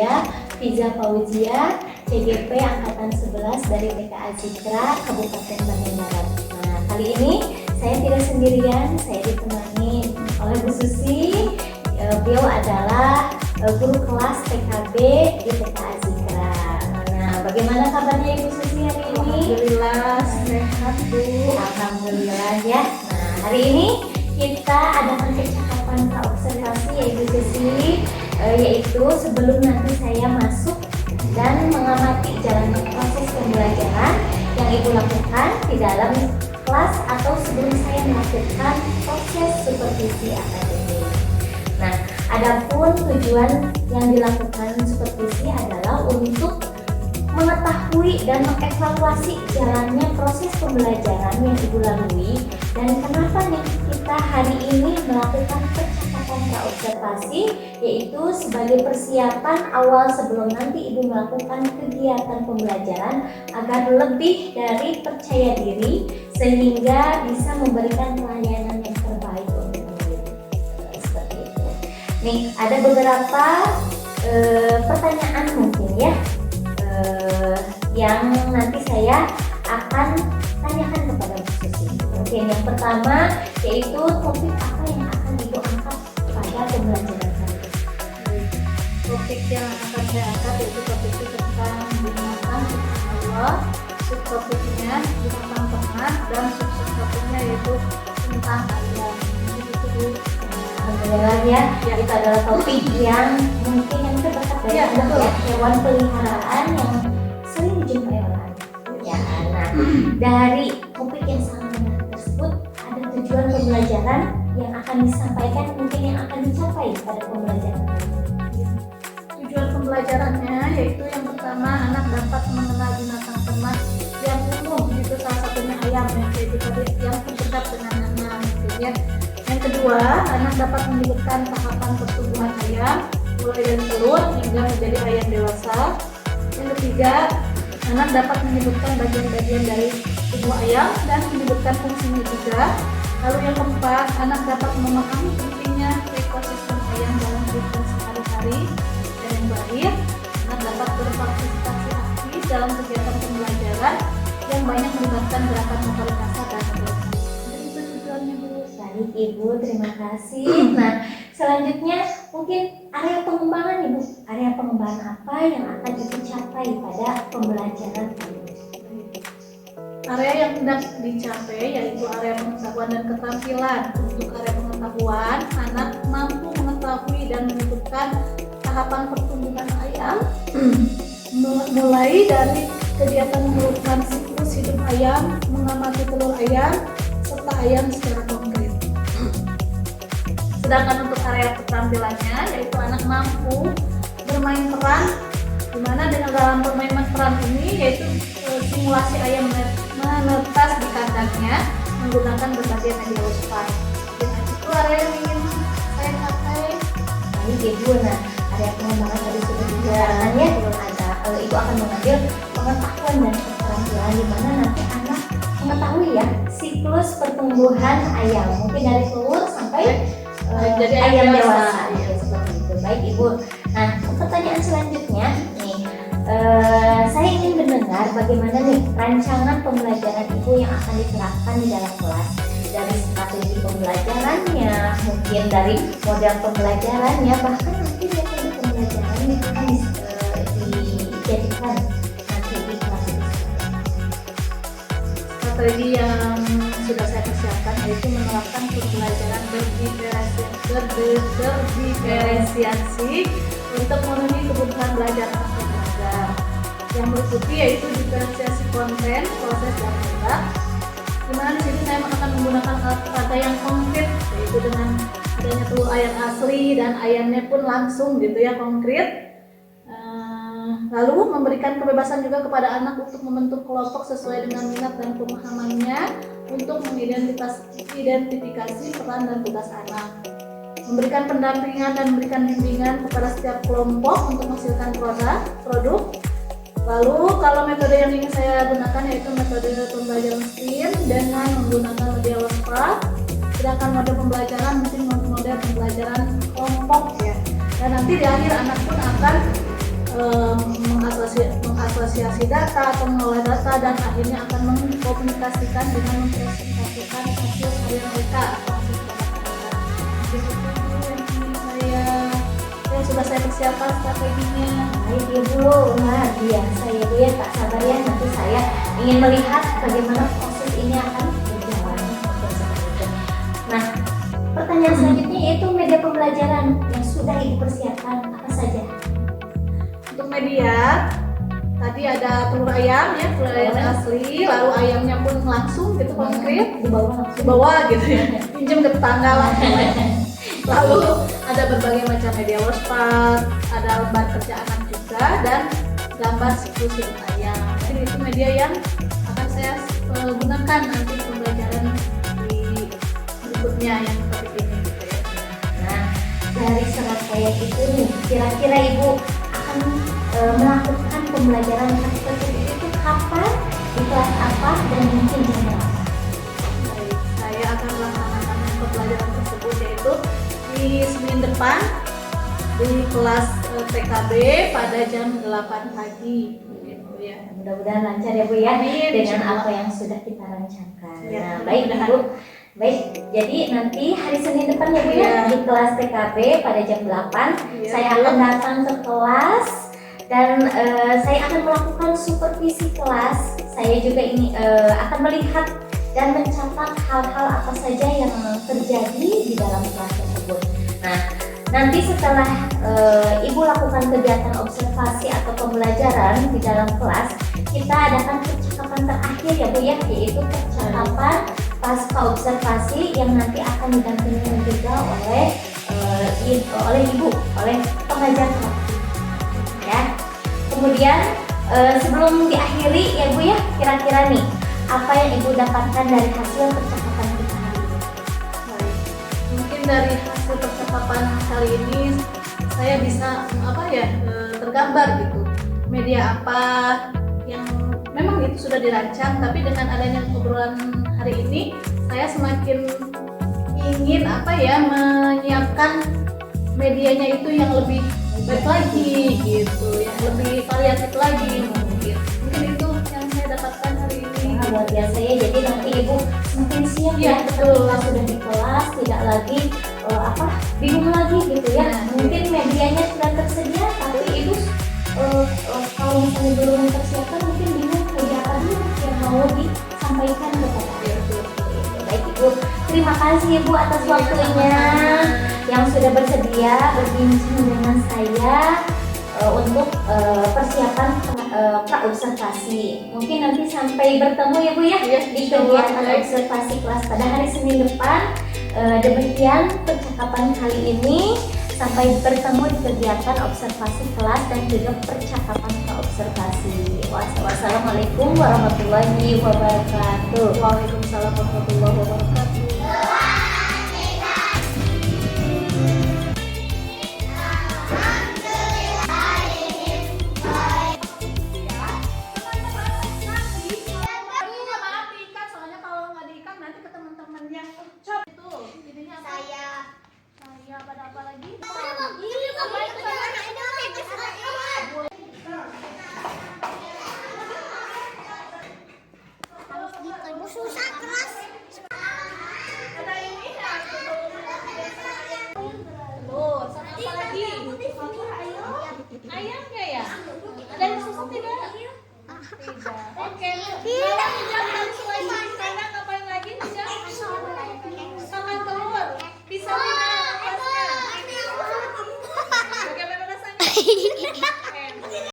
saya Fiza Fauzia, CGP Angkatan 11 dari TK Azikra, Kabupaten Bandung Barat. Nah, kali ini saya tidak sendirian, saya ditemani oleh Bu Susi. Beliau adalah guru kelas TKB di TK Azikra. Nah, bagaimana kabarnya Ibu Susi hari ini? Alhamdulillah sehat Bu. Alhamdulillah ya. Nah, hari ini kita adakan percakapan praobservasi ya Ibu Susi, yaitu sebelum nanti saya masuk dan mengamati jalannya proses pembelajaran yang Ibu lakukan di dalam kelas atau sebelum saya melakukan proses supervisi akademik. Nah, adapun tujuan yang dilakukan supervisi adalah untuk mengetahui dan mengevaluasi jalannya proses pembelajaran yang Ibu lalui dan kenapa nih kita hari ini melakukan percakapan praobservasi, yaitu sebagai persiapan awal sebelum nanti Ibu melakukan kegiatan pembelajaran agar lebih dari percaya diri sehingga bisa memberikan pelayanan yang terbaik untuk Ibu. Seperti itu. Nih, ada beberapa pertanyaan mungkin ya yang nanti saya akan tanyakan kepada Bu Susi. Mungkin yang pertama yaitu topik apa yang akan Ibu angkat pada pembelajaran kali ini? Topik yang akan saya angkat yaitu topik tentang binatang Allah, subtopiknya binatang ternak, dan subtopiknya yaitu tentang ayam. Itu Bu. Alhamdulillah ya, itu adalah topik yang mungkin yang terdekat dari anak ya, hewan peliharaan yang sering dijumpai oleh anak. Ya, nah dari topik yang sangat menarik tersebut ada tujuan pembelajaran yang akan disampaikan, mungkin yang akan dicapai pada pembelajaran ini. Tujuan pembelajarannya yaitu yang pertama anak dapat mengenal binatang ternak yang umum, itu salah satunya ayam ya, yaitu tadi yang terdekat dengan anak gitu ya. Yang kedua, anak dapat menyebutkan tahapan pertumbuhan ayam mulai dari telur hingga menjadi ayam dewasa. Yang ketiga, anak dapat menyebutkan bagian-bagian dari tubuh ayam dan menyebutkan fungsinya juga. Lalu yang keempat, anak dapat memahami pentingnya ekosistem ayam dalam kehidupan sehari-hari. Dan yang terakhir, anak dapat berpartisipasi aktif dalam kegiatan pembelajaran yang banyak melibatkan gerakan motorik kasar dan motorik. Itu tujuannya Bu. Baik Ibu, terima kasih. Nah, selanjutnya mungkin area pengembangan Ibu. Area pengembangan apa yang akan Ibu capai pada pembelajaran kali ini? Area yang hendak dicapai yaitu area pengetahuan dan keterampilan. Untuk area pengetahuan, anak mampu mengetahui dan menyebutkan tahapan pertumbuhan ayam, mulai dari kegiatan menurunkan siklus hidup ayam, mengamati telur ayam, serta ayam secara konkret. Sedangkan untuk area keterampilannya, yaitu anak mampu bermain peran, di mana dengan dalam bermain peran ini yaitu simulasi ayam menetas di kandangnya menggunakan berbagai media wastafel. Dengan itu area yang ingin saya capai. Baik Ibu, nah area pengembangan tadi sudah dibicarakan ya, Ibu akan mengambil pengetahuan dan keterampilan di mana nanti anak mengetahui ya siklus pertumbuhan ayam, mungkin dari telur sampai jadi ayam dewasa. Ya. Ya, seperti itu. Baik Ibu. Nah, pertanyaan selanjutnya nih, saya ingin mendengar bagaimana nih rancangan pembelajaran Ibu yang akan diterapkan di dalam kelas, dari strategi pembelajarannya, mungkin dari model pembelajarannya, bahkan nanti metode pembelajaran yang akan dijadikan nanti di kelas itu. Strategi yang sudah saya persiapkan yaitu menerapkan pembelajaran berdiferensiasi untuk memenuhi kebutuhan belajar anak dan beragam. Yang berikutnya yaitu diferensiasi konten, proses dan produk. Di mana di sini saya akan menggunakan kata yang konkret, yaitu dengan adanya telur ayam asli dan ayamnya pun langsung gitu ya, konkret. Lalu memberikan kebebasan juga kepada anak untuk membentuk kelompok sesuai dengan minat dan pemahamannya untuk mengidentifikasi peran dan tugas anak. Memberikan pendampingan dan memberikan bimbingan kepada setiap kelompok untuk menghasilkan produk. Lalu kalau metode yang ingin saya gunakan yaitu metode pembelajaran STEAM dengan menggunakan media wastafel. Sedangkan mode pembelajaran mungkin mode pembelajaran kelompok ya. Dan nanti di akhir anak pun akan mengasosiasi data atau mengolah data dan akhirnya akan mengkomunikasikan dengan mempresentasikan hasil karya mereka atau hasil produk mereka. Itu yang ingin yang sudah saya persiapkan strateginya. Baik Ibu, luar biasa ya Bu ya, tak sabar ya, nanti saya ingin melihat bagaimana proses ini akan berjalan. Nah, pertanyaan selanjutnya yaitu media pembelajaran yang sudah Ibu persiapkan apa saja? Untuk media tadi ada telur ayam ya, telur ayam asli, lalu ayamnya pun langsung gitu konkret dibawa gitu ya, pinjam ke tetangga lah. Lalu ada berbagai macam media wordpad, ada lembar kerja anak juga, dan gambar siklus ayam. Jadi itu media yang akan saya gunakan nanti pembelajaran di berikutnya yang topik ini gitu ya. Nah, dari serat saya itu nih, kira-kira Ibu akan melakukan pembelajaran tersebut itu kapan, di kelas apa, dan mungkin di mana? Baik, saya akan melaksanakan pembelajaran tersebut yaitu di Senin depan di kelas TKB pada jam 8 pagi gitu ya. Mudah-mudahan lancar ya Bu ya. Amin, dengan insyaallah. apa yang sudah kita rancangkan. Ya, Nah, baik mudah-mudahan. Ibu. Baik, jadi nanti hari Senin depan ya Bu ya, Ya. di kelas TKB pada jam 8 Ya, saya akan datang ke kelas dan saya akan melakukan supervisi kelas. Saya juga ini akan melihat dan mencatat hal-hal apa saja yang terjadi di dalam kelas tersebut. Nah, nanti setelah Ibu lakukan kegiatan observasi atau pembelajaran di dalam kelas, kita adakan percakapan terakhir ya Bu ya, yaitu percakapan pasca observasi yang nanti akan didampingi juga oleh Ibu, oleh pengajar praktik. Ya. Kemudian sebelum diakhiri ya Bu ya, kira-kira nih apa yang Ibu dapatkan dari hasil percakapan kita hari ini? Baik. Mungkin dari hasil percakapan kali ini saya bisa tergambar gitu media apa yang memang itu sudah dirancang, tapi dengan adanya obrolan hari ini saya semakin ingin menyiapkan medianya itu yang lebih baik lagi gitu, yang lebih variatif lagi mungkin itu yang saya dapatkan hari ini. Nah, luar biasa ya, jadi nanti Ibu semakin siap Iya, ya, betul. ketika sudah di kelas tidak lagi bingung lagi gitu ya. Nah, Mungkin medianya sudah tersedia tapi Ibu kalau misalnya belum mempersiapkan mungkin bingung media apa dulu yang mau disampaikan kepada Ibu. Baik Ibu, terima kasih Ibu atas Iya, waktunya sama-sama. yang sudah bersedia berbincang dengan saya untuk persiapan praobservasi. Mungkin nanti sampai bertemu ya Bu ya Iya, di insyaallah. kegiatan observasi kelas pada hari Senin depan. Demikian percakapan kali ini. Sampai bertemu di kegiatan observasi kelas dan juga percakapan praobservasi. Wassalamualaikum warahmatullahi wabarakatuh. Waalaikumsalam warahmatullahi wabarakatuh. Soalnya kalau nggak diikat nanti ke teman-temannya cop itu jadinya apa? Saya pada apa lagi? Susah keras. Ada ini ya. Tuh, sama apa lagi? Ayam nggak ya? Ada yang susah tidak? Tidak. Oke. Kalau Hijab dan Sulaiman sekarang ngapain lagi Hijab? Makan telur. Bisa tidak kelasnya? Bagaimana rasanya?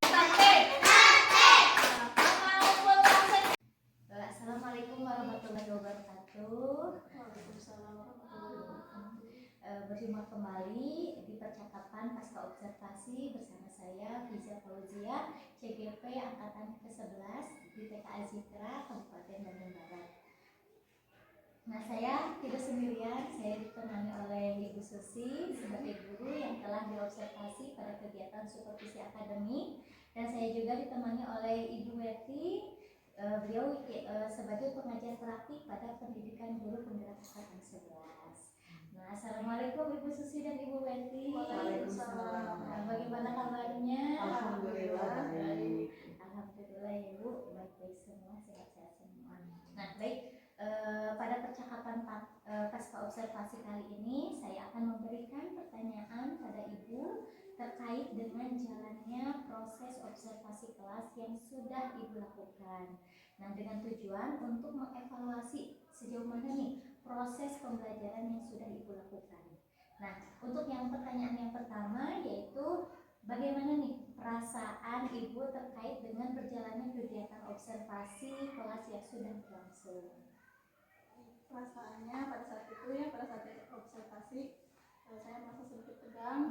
Sate. Mau pulang. Assalamualaikum warahmatullahi wabarakatuh. Waalaikumsalam warahmatullahi wabarakatuh. Berjumpa kembali di percakapan pasca observasi bersama saya Fiza Fauzia, CGP angkatan ke-11 di TKA Zikra Kabupaten Bandung Barat. Nah, saya tidak sendirian, saya ditemani oleh Ibu Susi sebagai guru yang telah diobservasi pada kegiatan supervisi akademik, dan saya juga ditemani oleh Ibu Weti, beliau sebagai pengajar praktik pada pendidikan guru penggerak angkatan 11. Nah, assalamualaikum Assalamualaikum Ibu Susi dan Ibu Wenti. Waalaikumsalam. Nah, bagaimana kabarnya? Alhamdulillah baik. Alhamdulillah ya Bu, baik-baik semua, sehat-sehat semua. Nah baik, pada percakapan pasca observasi kali ini saya akan memberikan pertanyaan pada Ibu terkait dengan jalannya proses observasi kelas yang sudah Ibu lakukan. Nah dengan tujuan untuk mengevaluasi sejauh mana nih proses pembelajaran yang sudah Ibu lakukan. Nah untuk yang pertanyaan yang pertama yaitu bagaimana nih perasaan Ibu terkait dengan berjalannya kegiatan observasi kelas yang sudah berlangsung? Perasaannya pada saat itu ya, pada saat observasi saya merasa sedikit tegang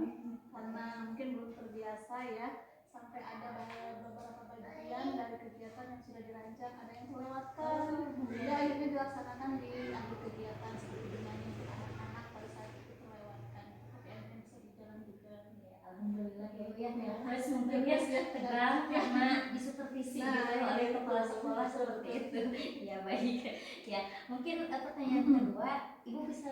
karena mungkin belum terbiasa ya, sampai ada beberapa bagian dari kegiatan yang sudah dirancang ada yang terlewatkan, ya akhirnya dilaksanakan di akhir kegiatan seperti bermain untuk anak-anak pada saat itu terlewatkan, tapi akhirnya bisa berjalan juga. Ya, alhamdulillah ya Bu ya, harus mungkin ya tegang karena disupervisi Nah, gitu oleh iya, kepala betul. sekolah seperti itu. Ya baik. Ya mungkin pertanyaan kedua, Ibu bisa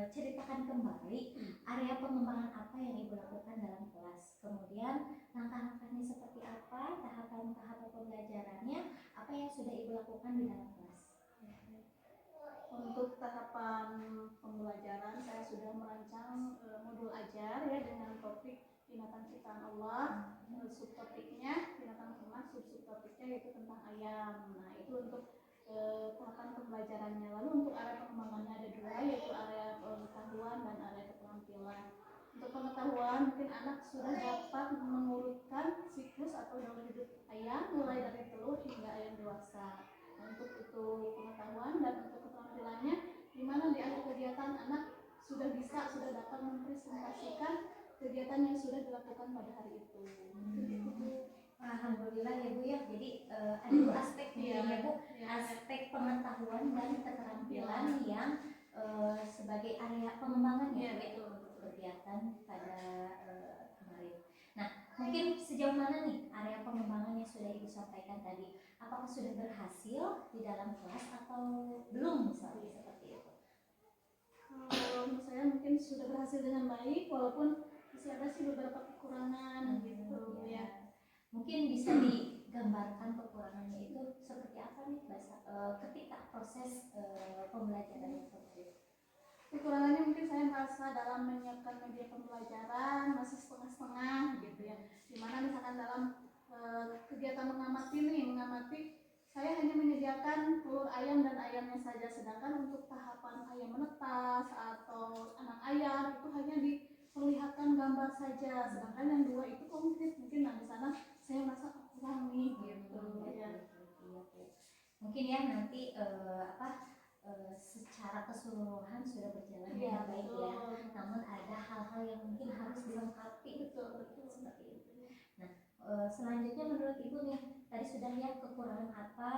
ceritakan kembali area pengembangan apa yang Ibu lakukan dalam kelas, kemudian langkah-langkahnya seperti apa, tahapan-tahapan pembelajarannya, apa yang sudah Ibu lakukan di dalam kelas. Untuk tahapan pembelajaran saya sudah merancang modul ajar ya dengan topik binatang ciptaan Allah, subtopiknya binatang ternak, subtopiknya yaitu tentang ayam. Nah itu untuk tahapan pembelajarannya. Lalu untuk area pengembangannya ada dua, yaitu area pengetahuan dan area keterampilan. Untuk pengetahuan mungkin anak sudah dapat mengurutkan siklus atau daur hidup ayam mulai dari telur hingga ayam dewasa. Untuk itu pengetahuan, dan untuk keterampilannya di mana di akhir kegiatan anak sudah dapat mempresentasikan kegiatan yang sudah dilakukan pada hari itu. Alhamdulillah ya Bu ya, jadi ada dua aspek nih ya Bu, Ya. aspek pengetahuan dan keterampilan yang sebagai area pengembangan ya Bu ya, untuk kegiatan pada kemarin. Nah mungkin sejauh mana nih area pengembangan yang sudah Ibu sampaikan tadi, apakah sudah berhasil di dalam kelas atau belum misalnya seperti itu? Menurut saya mungkin sudah berhasil dengan baik, walaupun masih ada sih beberapa kekurangan gitu ya. Mungkin bisa digambarkan kekurangannya itu seperti apa nih ketika proses pembelajaran tersebut? Kekurangannya mungkin saya merasa dalam menyiapkan media pembelajaran masih setengah-setengah gitu ya. Dimana misalkan dalam kegiatan mengamati saya hanya menyediakan telur ayam dan ayamnya saja, sedangkan untuk tahapan ayam menetas atau anak ayam itu hanya diperlihatkan gambar saja, sedangkan yang dua itu konkret. Mungkin di sana saya merasa kurang nih gitu ya. Mungkin ya nanti secara keseluruhan sudah berjalan dengan baik ya. Namun ada hal-hal yang mungkin harus dilengkapi seperti itu. Nah selanjutnya menurut Ibu nih, tadi sudah ya kekurangan apa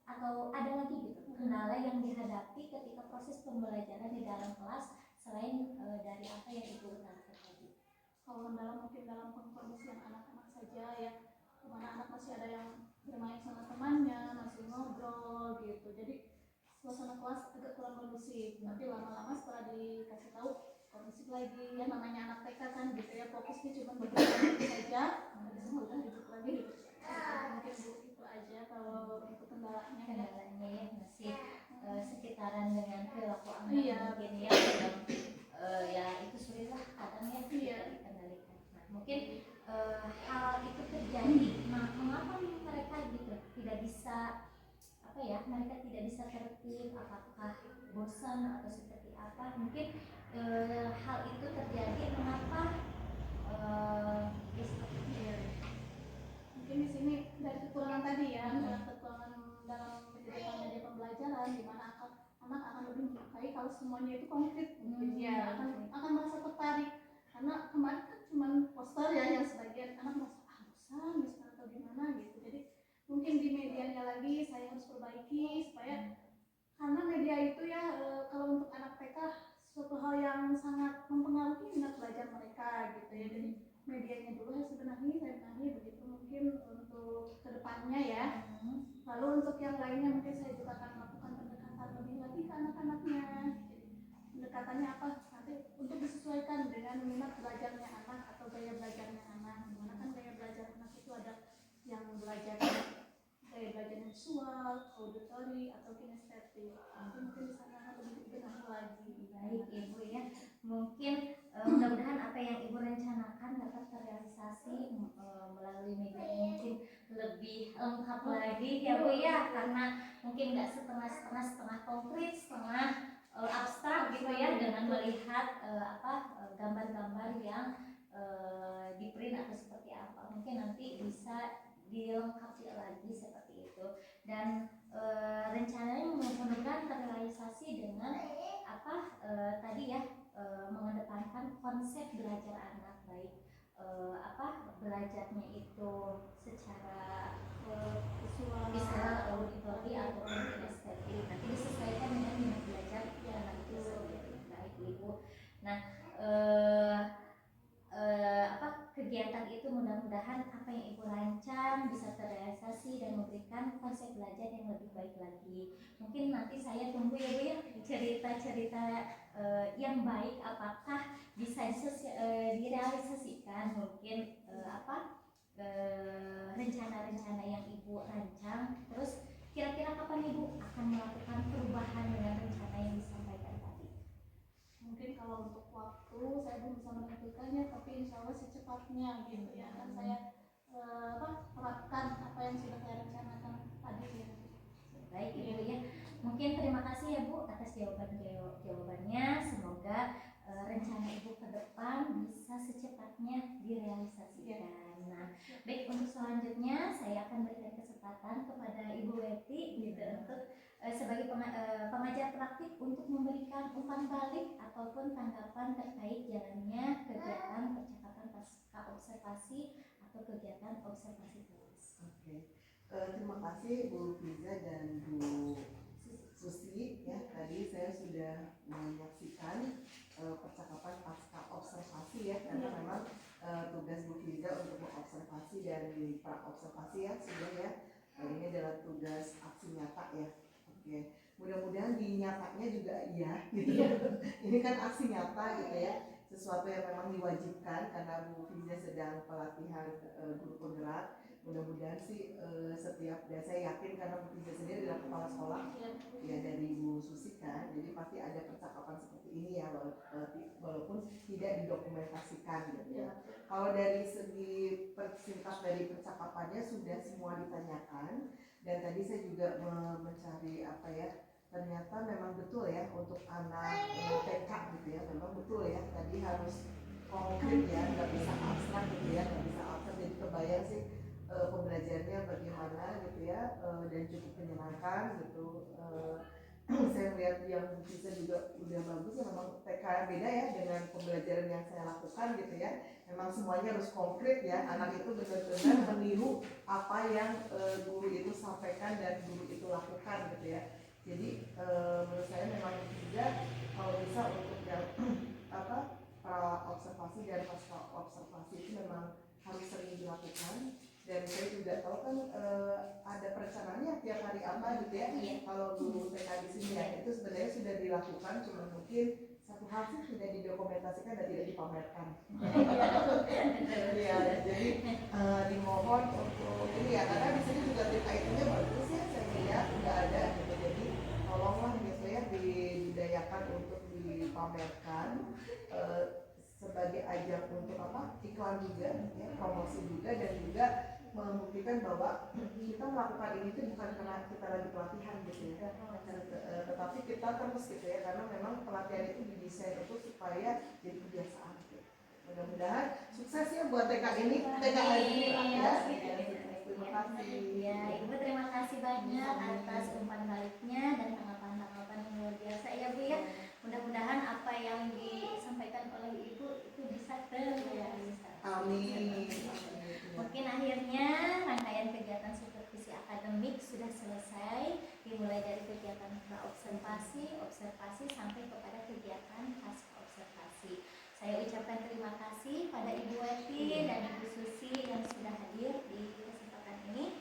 atau ada lagi gitu kendala yang dihadapi ketika proses pembelajaran di dalam kelas selain dari apa yang Ibu utarakan tadi? Kalau kendala mungkin dalam kondisi yang anak-anak saja ya, dimana anak masih ada yang bermain sama temannya, masih ngobrol gitu, jadi suasana kelas agak kurang kondusif. Tapi lama-lama setelah dikasih tahu kondusif lagi ya, namanya anak TK kan gitu ya, fokusnya cuma begitu saja, habis itu udah duduk lagi gitu. Mungkin itu aja kalau untuk kendalanya Ya masih sekitaran dengan perilaku anak mungkin ya, ya itu sulitlah kadang ya dikendalikan. Nah mungkin hal itu terjadi, mengapa mereka gitu tidak bisa mereka tidak bisa tertib, apakah bosan atau seperti apa? Mungkin hal itu terjadi mengapa mungkin di sini dari kekurangan tadi ya, kekurangan dalam menyediakan media pembelajaran, di mana anak akan lebih menyukai kalau semuanya itu konkret, ya akan merasa tertarik. Karena kemarin kan cuma poster ya, yang sebagian anak merasa bosan misalnya atau gimana gitu. Jadi mungkin di medianya lagi saya harus perbaiki supaya, karena media itu ya kalau untuk anak TK suatu hal yang sangat mempengaruhi minat belajar mereka gitu ya. Jadi medianya dulu saya benahi begitu mungkin untuk kedepannya ya. Lalu untuk yang lainnya mungkin saya juga akan melakukan pendekatan lebih lagi ke anak-anaknya. Pendekatannya apa? Nanti untuk dengan minat belajarnya anak atau gaya belajarnya anak. Dimana kan gaya belajar anak itu ada yang belajar gaya belajar visual, auditory atau kinestetik. Mungkin di sana lebih dibenahi lagi. Baik Ibu ya, mungkin mudah-mudahan apa yang Ibu rencanakan dapat terrealisasi melalui media yang mungkin lebih lengkap lagi ya Bu ya, karena mungkin nggak setengah konkret, setengah abstrak gitu ya, dengan melihat gambar-gambar yang di print atau seperti apa, mungkin nanti bisa dilengkapi lagi seperti itu. Dan rencananya mudah-mudahan terrealisasi dengan tadi ya, mengedepankan konsep belajar anak, baik belajarnya itu secara visual, auditori ataupun kinestetik, nanti disesuaikan dengan minat belajar anak itu sendiri. Baik Ibu. Nah, kegiatan itu mudah-mudahan apa yang Ibu rancang bisa terrealisasi dan memberikan konsep belajar yang lebih baik lagi. Mungkin nanti saya tunggu ya Bu ya, cerita-cerita yang baik apakah bisa direalisasikan, mungkin rencana-rencana yang Ibu rancang. Terus kira-kira kapan Ibu akan melakukan perubahan dengan rencana yang disampaikan tadi? Mungkin kalau untuk waktu saya belum bisa menentukannya, tapi insya Allah secepatnya gitu ya, kan saya terapkan apa yang sudah saya rencanakan tadi ya. Baik Ibu ya, mungkin terima kasih ya Bu atas jawabannya. Semoga rencana Ibu ke depan bisa secepatnya direalisasikan. Nah, baik, untuk selanjutnya saya akan berikan kesempatan kepada Ibu Weti gitu untuk sebagai pengajar praktik untuk memberikan umpan balik ataupun tanggapan terkait jalannya kegiatan percakapan pasca observasi atau kegiatan observasi tulis. Oke. Terima kasih Bu Fiza dan Bu Susi ya. Tadi saya sudah menyaksikan percakapan pasca observasi ya, karena memang tugas Bu Fiza untuk mengobservasi dan pra-observasi ya sudah ya. Ini adalah tugas aksi nyata ya. Oke. Mudah-mudahan di nyatanya juga iya gitu ya. Ini kan aksi nyata gitu ya. Sesuatu yang memang diwajibkan karena Bu Fiza sedang pelatihan guru penggerak. Mudah-mudahan sih setiap, dan saya yakin karena Bu Fiza sendiri adalah kepala sekolah ya dari Bu Susi kan, jadi pasti ada percakapan seperti ini ya, walaupun tidak didokumentasikan gitu ya. Kalau dari segi persingkat dari percakapannya sudah semua ditanyakan, dan tadi saya juga mencari apa ya, ternyata memang betul ya untuk anak TK gitu ya, memang betul ya tadi harus konkret ya, nggak bisa abstrak gitu ya, nggak bisa abstrak. Jadi kebayang sih pembelajarannya bagaimana gitu ya, dan cukup menyenangkan gitu. Saya lihat yang bisa juga udah bagus ya, memang TK beda ya dengan pembelajaran yang saya lakukan gitu ya. Memang semuanya harus konkret ya, anak itu benar-benar meniru apa yang guru itu sampaikan dan guru itu lakukan gitu ya. Jadi menurut saya memang juga kalau bisa untuk yang pra observasi dan pasca observasi itu memang harus sering dilakukan. Dan saya juga tahu kan ada perencanaannya tiap hari apa gitu ya. Kalau guru TK di sini ya itu sebenarnya sudah dilakukan, cuma mungkin satu hal sih tidak didokumentasikan dan tidak dipamerkan. Ya, jadi dimohon untuk ini ya, karena di sini juga TK-nya bagus ya, saya lihat nggak ada gitu. Jadi tolonglah gitu ya dibudayakan untuk dipamerkan sebagai ajang untuk iklan juga ya, promosi juga, dan juga membuktikan bahwa kita melakukan ini itu bukan karena kita lagi pelatihan gitu ya, tetapi kita terus gitu ya, karena memang pelatihan itu didesain itu supaya jadi kebiasaan gitu. Mudah-mudahan sukses ya buat TK ini, TK hari ini ya. Terima kasih. Ya, Ibu terima kasih banyak atas umpan baliknya dan tanggapan-tanggapan yang luar biasa ya Bu ya. Mudah-mudahan apa yang disampaikan oleh Ibu itu bisa terrealisasi. Amin. Mungkin akhirnya rangkaian kegiatan supervisi akademik sudah selesai, dimulai dari kegiatan pra-observasi, observasi sampai kepada kegiatan pasca observasi. Saya ucapkan terima kasih pada Ibu Weti dan Ibu Susi yang sudah hadir di kesempatan ini.